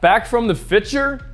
Back from the Fiture,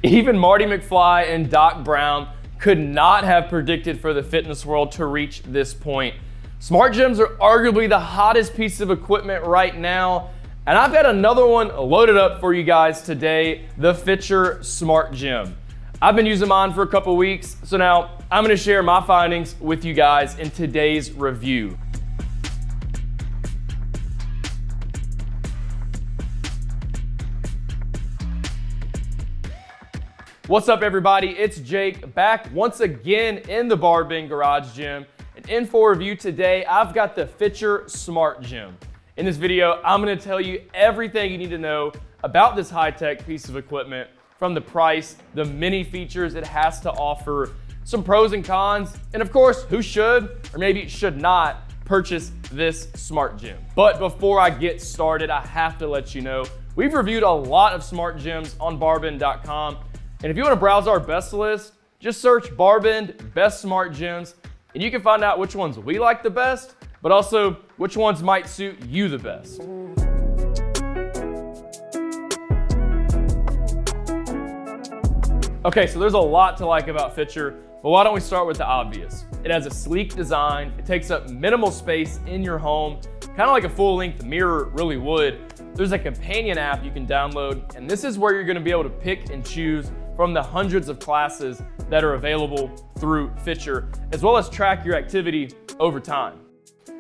even Marty McFly and Doc Brown could not have predicted for the fitness world to reach this point. Smart gyms are arguably the hottest piece of equipment right now, and I've got another one loaded up for you guys today, the Fiture Smart Gym. I've been using mine for a couple weeks, so now I'm gonna share my findings with you guys in today's review. What's up, everybody? It's Jake back once again in the BarBend garage gym. And in for review today, I've got the Fiture Smart Gym. In this video, I'm gonna tell you everything you need to know about this high-tech piece of equipment, from the price, the many features it has to offer, some pros and cons, and of course, who should or maybe should not purchase this smart gym. But before I get started, I have to let you know, we've reviewed a lot of smart gyms on BarBend.com. And if you want to browse our best list, just search BarBend Best Smart Gyms, and you can find out which ones we like the best, but also which ones might suit you the best. Okay, so there's a lot to like about Fiture, but why don't we start with the obvious? It has a sleek design, it takes up minimal space in your home, kind of like a full-length mirror really would. There's a companion app you can download, and this is where you're gonna be able to pick and choose from the hundreds of classes that are available through Fiture, as well as track your activity over time.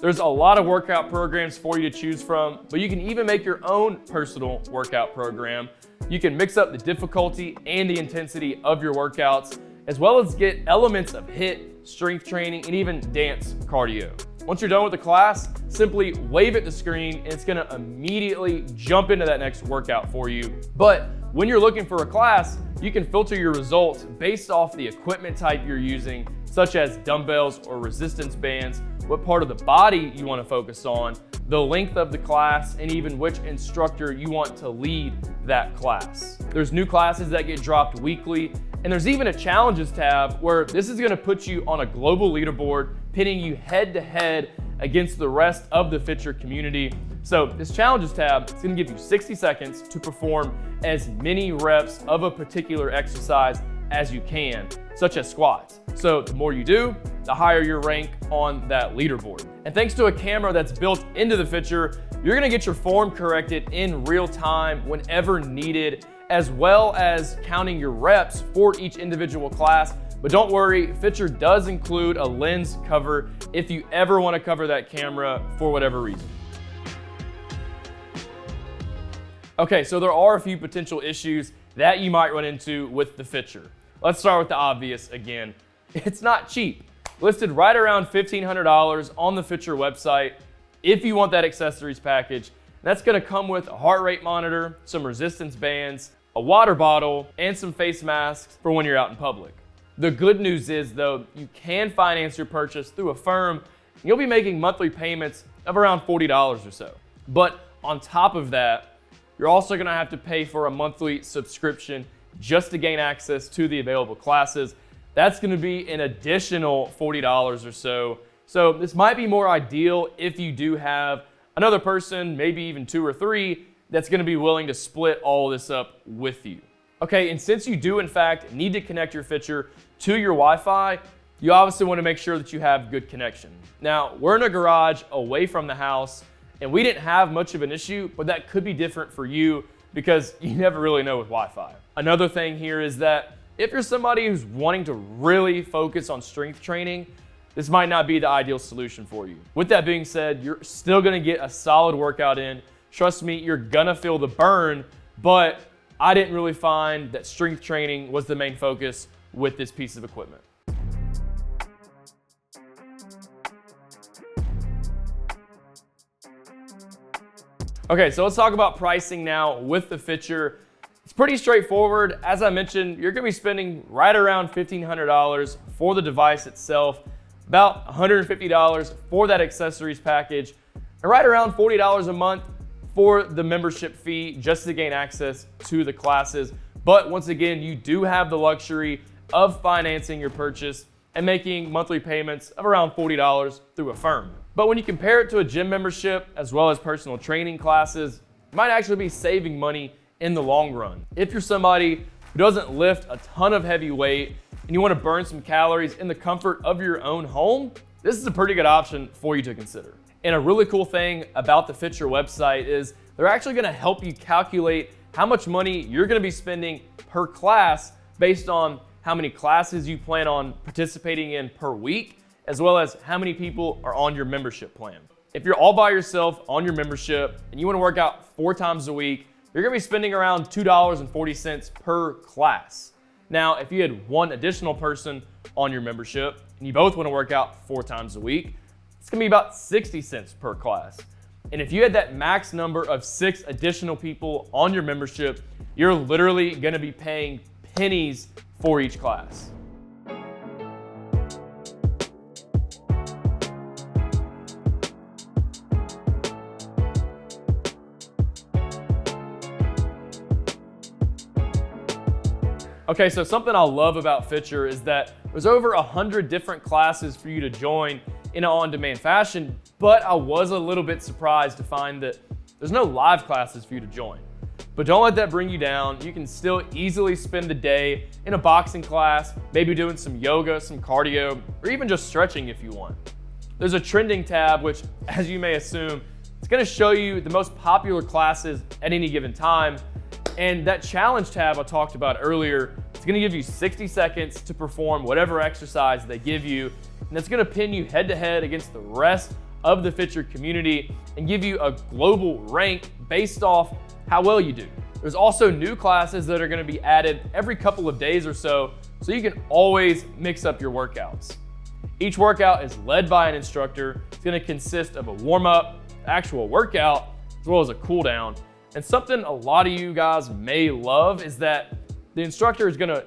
There's a lot of workout programs for you to choose from, but you can even make your own personal workout program. You can mix up the difficulty and the intensity of your workouts, as well as get elements of HIIT, strength training, and even dance cardio. Once you're done with the class, simply wave at the screen and it's gonna immediately jump into that next workout for you. But when you're looking for a class, you can filter your results based off the equipment type you're using, such as dumbbells or resistance bands, what part of the body you want to focus on, the length of the class, and even which instructor you want to lead that class. There's new classes that get dropped weekly, and there's even a challenges tab where this is going to put you on a global leaderboard, pitting you head to head against the rest of the Fiture community. So this challenges tab is going to give you 60 seconds to perform as many reps of a particular exercise as you can, such as squats. So the more you do, the higher your rank on that leaderboard. And thanks to a camera that's built into the Fiture, you're gonna get your form corrected in real time whenever needed, as well as counting your reps for each individual class. But don't worry, Fiture does include a lens cover if you ever wanna cover that camera for whatever reason. Okay, so there are a few potential issues that you might run into with the Fiture. Let's start with the obvious again. It's not cheap. Listed right around $1,500 on the Fiture website if you want that accessories package. That's gonna come with a heart rate monitor, some resistance bands, a water bottle, and some face masks for when you're out in public. The good news is though, you can finance your purchase through a firm, and you'll be making monthly payments of around $40 or so. But on top of that, you're also gonna have to pay for a monthly subscription just to gain access to the available classes. That's gonna be an additional $40 or so. So this might be more ideal if you do have another person, maybe even 2 or 3, that's gonna be willing to split all this up with you. Okay, and since you do in fact need to connect your Fiture to your Wi-Fi, you obviously wanna make sure that you have good connection. Now, we're in a garage away from the house, and we didn't have much of an issue, but that could be different for you because you never really know with Wi-Fi. Another thing here is that if you're somebody who's wanting to really focus on strength training, this might not be the ideal solution for you. With that being said, you're still gonna get a solid workout in. Trust me, you're gonna feel the burn, but I didn't really find that strength training was the main focus with this piece of equipment. Okay, so let's talk about pricing now with the Fiture. It's pretty straightforward. As I mentioned, you're gonna be spending right around $1,500 for the device itself, about $150 for that accessories package, and right around $40 a month for the membership fee just to gain access to the classes. But once again, you do have the luxury of financing your purchase and making monthly payments of around $40 through a firm. But when you compare it to a gym membership as well as personal training classes, you might actually be saving money in the long run. If you're somebody who doesn't lift a ton of heavy weight and you want to burn some calories in the comfort of your own home, this is a pretty good option for you to consider. And a really cool thing about the Fiture website is they're actually going to help you calculate how much money you're going to be spending per class based on how many classes you plan on participating in per week, as well as how many people are on your membership plan. If you're all by yourself on your membership and you want to work out 4 times a week, you're going to be spending around $2.40 per class. Now, if you had one additional person on your membership and you both want to work out 4 times a week, it's going to be about 60 cents per class. And if you had that max number of 6 additional people on your membership, you're literally going to be paying pennies for each class. Okay, so something I love about Fiture is that there's over 100 different classes for you to join in an on-demand fashion, but I was a little bit surprised to find that there's no live classes for you to join. But don't let that bring you down. You can still easily spend the day in a boxing class, maybe doing some yoga, some cardio, or even just stretching if you want. There's a trending tab, which, as you may assume, it's gonna show you the most popular classes at any given time. And that challenge tab I talked about earlier, it's gonna give you 60 seconds to perform whatever exercise they give you, and it's gonna pin you head to head against the rest of the Fiture community and give you a global rank based off how well you do. There's also new classes that are gonna be added every couple of days or so you can always mix up your workouts. Each workout is led by an instructor. It's gonna consist of a warm-up, actual workout, as well as a cool down. And something a lot of you guys may love is that the instructor is gonna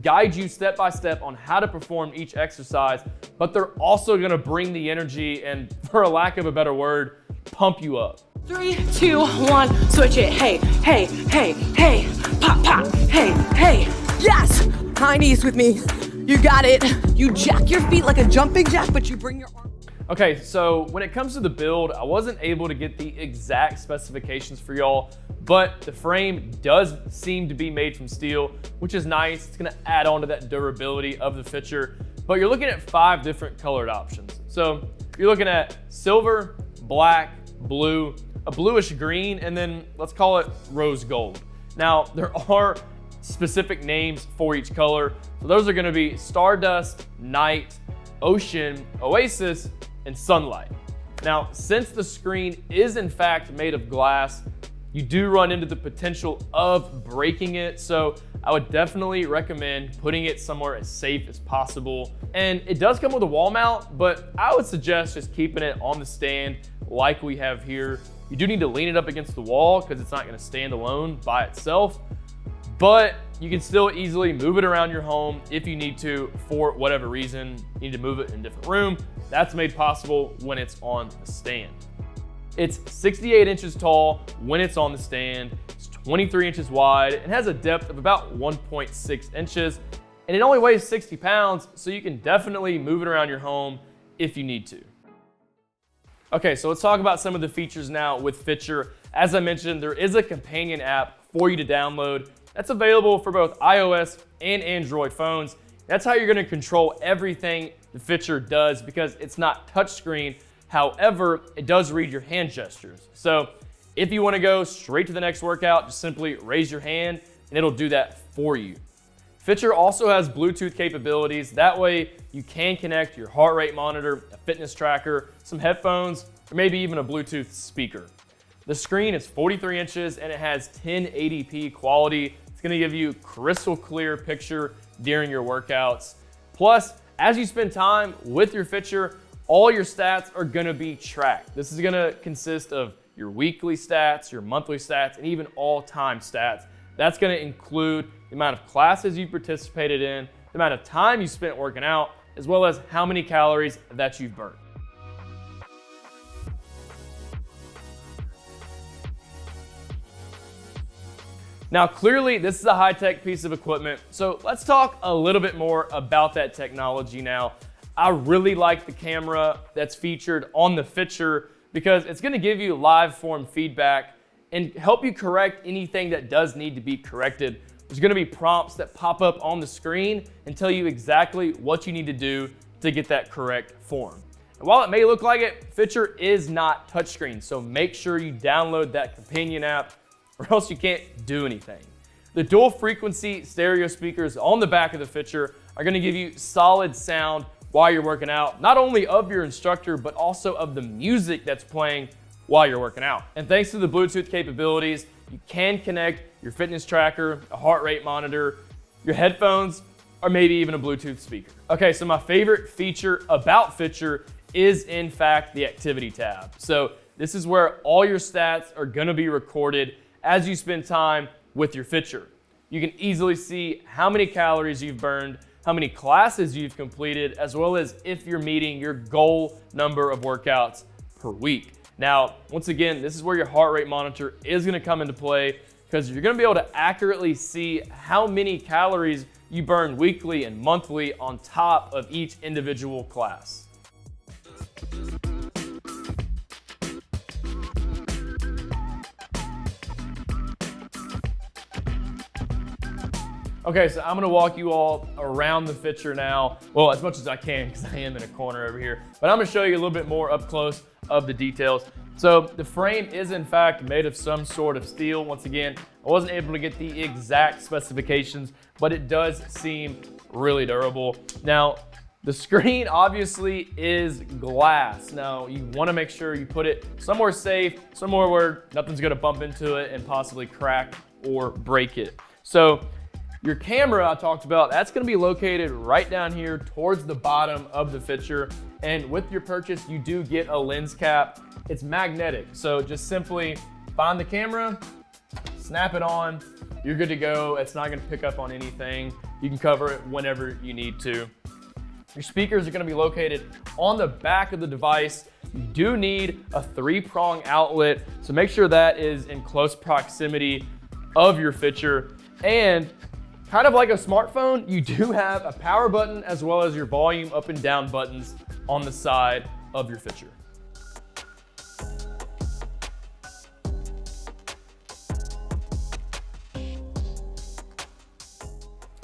guide you step by step on how to perform each exercise, but they're also gonna bring the energy and, for a lack of a better word, pump you up. 3, 2, 1, switch it. Hey, hey, hey, hey, pop, pop, hey, hey. Yes! High knees with me. You got it. You jack your feet like a jumping jack, but you bring your arm. Okay, so when it comes to the build, I wasn't able to get the exact specifications for y'all, but the frame does seem to be made from steel, which is nice. It's gonna add on to that durability of the Fiture, but you're looking at 5 different colored options. So you're looking at silver, black, blue, a bluish green, and then let's call it rose gold. Now, there are specific names for each color. So those are gonna be Stardust, Night, Ocean, Oasis, and Sunlight. Now, since the screen is in fact made of glass, you do run into the potential of breaking it, so I would definitely recommend putting it somewhere as safe as possible. And it does come with a wall mount, but I would suggest just keeping it on the stand like we have here. You do need to lean it up against the wall because it's not gonna stand alone by itself, but you can still easily move it around your home if you need to for whatever reason. You need to move it in a different room. That's made possible when it's on the stand. It's 68 inches tall when it's on the stand. It's 23 inches wide and has a depth of about 1.6 inches. And it only weighs 60 pounds, so you can definitely move it around your home if you need to. Okay, so let's talk about some of the features now with Fiture. As I mentioned, there is a companion app for you to download that's available for both iOS and Android phones. That's how you're gonna control everything the Fiture does because it's not touchscreen. However, it does read your hand gestures. So if you wanna go straight to the next workout, just simply raise your hand and it'll do that for you. Fiture also has Bluetooth capabilities. That way you can connect your heart rate monitor, a fitness tracker, some headphones, or maybe even a Bluetooth speaker. The screen is 43 inches and it has 1080p quality. It's gonna give you crystal clear picture during your workouts. Plus, as you spend time with your Fiture, all your stats are gonna be tracked. This is gonna consist of your weekly stats, your monthly stats, and even all-time stats. That's gonna include the amount of classes you participated in, the amount of time you spent working out, as well as how many calories that you've burned. Now, clearly, this is a high-tech piece of equipment, so let's talk a little bit more about that technology now. I really like the camera that's featured on the Fiture because it's gonna give you live form feedback, and help you correct anything that does need to be corrected. There's gonna be prompts that pop up on the screen and tell you exactly what you need to do to get that correct form. And while it may look like it, Fiture is not touchscreen, so make sure you download that companion app or else you can't do anything. The dual frequency stereo speakers on the back of the Fiture are gonna give you solid sound while you're working out, not only of your instructor, but also of the music that's playing while you're working out. And thanks to the Bluetooth capabilities, you can connect your fitness tracker, a heart rate monitor, your headphones, or maybe even a Bluetooth speaker. Okay, so my favorite feature about Fiture is in fact the activity tab. So this is where all your stats are gonna be recorded as you spend time with your Fiture. You can easily see how many calories you've burned, how many classes you've completed, as well as if you're meeting your goal number of workouts per week. Now, once again, this is where your heart rate monitor is gonna come into play because you're gonna be able to accurately see how many calories you burn weekly and monthly on top of each individual class. Okay, so I'm gonna walk you all around the Fiture now. Well, as much as I can, because I am in a corner over here. But I'm gonna show you a little bit more up close of the details. So the frame is in fact made of some sort of steel. Once again, I wasn't able to get the exact specifications, but it does seem really durable. Now, the screen obviously is glass. Now, you wanna make sure you put it somewhere safe, somewhere where nothing's gonna bump into it and possibly crack or break it. So, your camera I talked about, that's gonna be located right down here towards the bottom of the Fiture. And with your purchase, you do get a lens cap. It's magnetic, so just simply find the camera, snap it on, you're good to go. It's not gonna pick up on anything. You can cover it whenever you need to. Your speakers are gonna be located on the back of the device. You do need a 3-prong outlet, so make sure that is in close proximity of your Fiture. And kind of like a smartphone, you do have a power button as well as your volume up and down buttons on the side of your Fiture.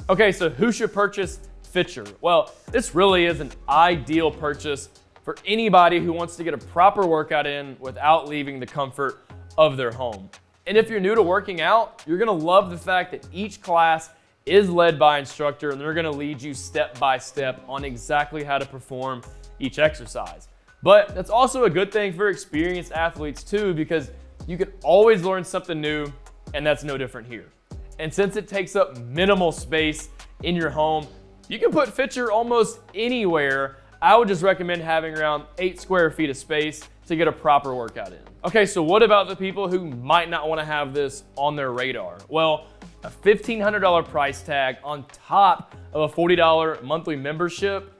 Okay, so who should purchase Fiture? Well, this really is an ideal purchase for anybody who wants to get a proper workout in without leaving the comfort of their home. And if you're new to working out, you're gonna love the fact that each class is led by an instructor and they're gonna lead you step by step on exactly how to perform each exercise. But that's also a good thing for experienced athletes too, because you can always learn something new, and that's no different here. And since it takes up minimal space in your home, you can put Fiture almost anywhere. I would just recommend having around 8 square feet of space to get a proper workout in. Okay, so what about the people who might not wanna have this on their radar? Well, a $1,500 price tag on top of a $40 monthly membership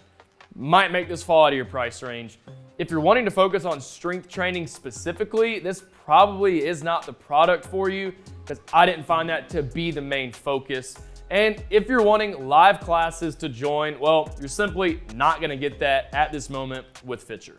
might make this fall out of your price range. If you're wanting to focus on strength training specifically, this probably is not the product for you, because I didn't find that to be the main focus. And if you're wanting live classes to join, well, you're simply not gonna get that at this moment with Fiture.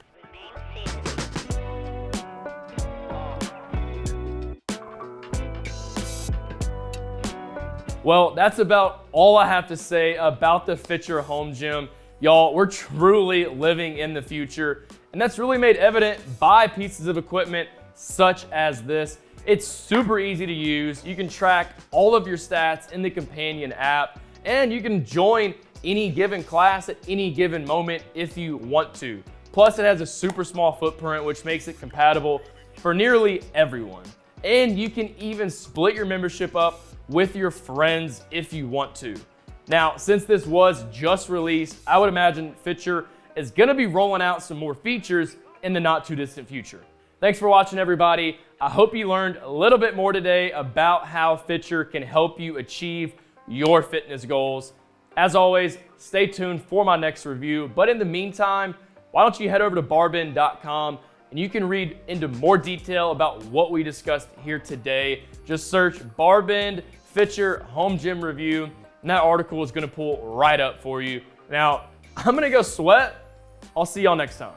Well, that's about all I have to say about the Fiture home gym. Y'all, we're truly living in the future, and that's really made evident by pieces of equipment such as this. It's super easy to use. You can track all of your stats in the companion app, and you can join any given class at any given moment if you want to. Plus, it has a super small footprint, which makes it compatible for nearly everyone. And you can even split your membership up with your friends if you want to. Now, since this was just released, I would imagine Fiture is gonna be rolling out some more features in the not too distant future. Thanks for watching, everybody. I hope you learned a little bit more today about how Fiture can help you achieve your fitness goals. As always, stay tuned for my next review. But in the meantime, why don't you head over to BarBend.com and you can read into more detail about what we discussed here today. Just search BarBend Fiture Home Gym Review, and that article is gonna pull right up for you. Now, I'm gonna go sweat. I'll see y'all next time.